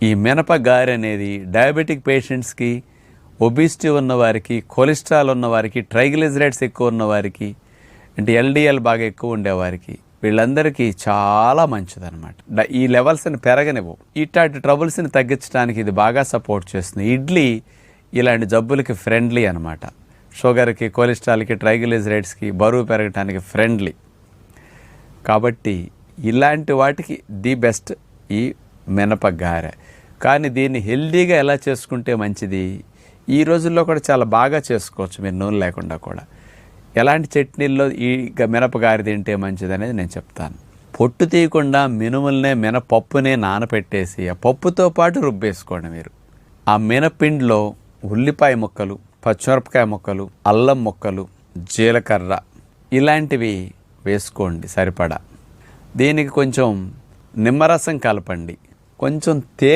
ఈ మినప గారె అనేది డయాబెటిక్ పేషెంట్స్కి, ఒబిసిటీ ఉన్నవారికి, కొలెస్ట్రాల్ ఉన్నవారికి, ట్రైగ్లిజరైడ్స్ ఎక్కువ ఉన్నవారికి, అంటే ఎల్డిఎల్ బాగా ఎక్కువ ఉండేవారికి, వీళ్ళందరికీ చాలా మంచిదన్నమాట. ఈ లెవెల్స్ని పెరగనివ్వు. ఇట్లాంటి ట్రబుల్స్ని తగ్గించడానికి ఇది బాగా సపోర్ట్ చేస్తుంది. ఇడ్లీ ఇలాంటి జబ్బులకి ఫ్రెండ్లీ అనమాట. షుగర్కి, కొలెస్ట్రాల్కి, ట్రైగ్లిజరైడ్స్కి, బరువు పెరగటానికి ఫ్రెండ్లీ. కాబట్టి ఇలాంటి వాటికి ది బెస్ట్ ఈ మినప గారె. కానీ దీన్ని హెల్దీగా ఎలా చేసుకుంటే మంచిది? ఈ రోజుల్లో కూడా చాలా బాగా చేసుకోవచ్చు మీరు నూనె లేకుండా కూడా. ఎలాంటి చట్నీల్లో ఈ మినపగారె తింటే మంచిది అనేది నేను చెప్తాను. పొట్టు తీయకుండా మినుములనే, మినపప్పునే నానపెట్టేసి ఆ పప్పుతో పాటు రుబ్బేసుకోండి మీరు. ఆ మినపిండిలో ఉల్లిపాయ ముక్కలు, పచ్చిమిరపకాయ ముక్కలు, అల్లం ముక్కలు, జీలకర్ర ఇలాంటివి వేసుకోండి సరిపడా. దీనికి కొంచెం నిమ్మరసం కలపండి, కొంచెం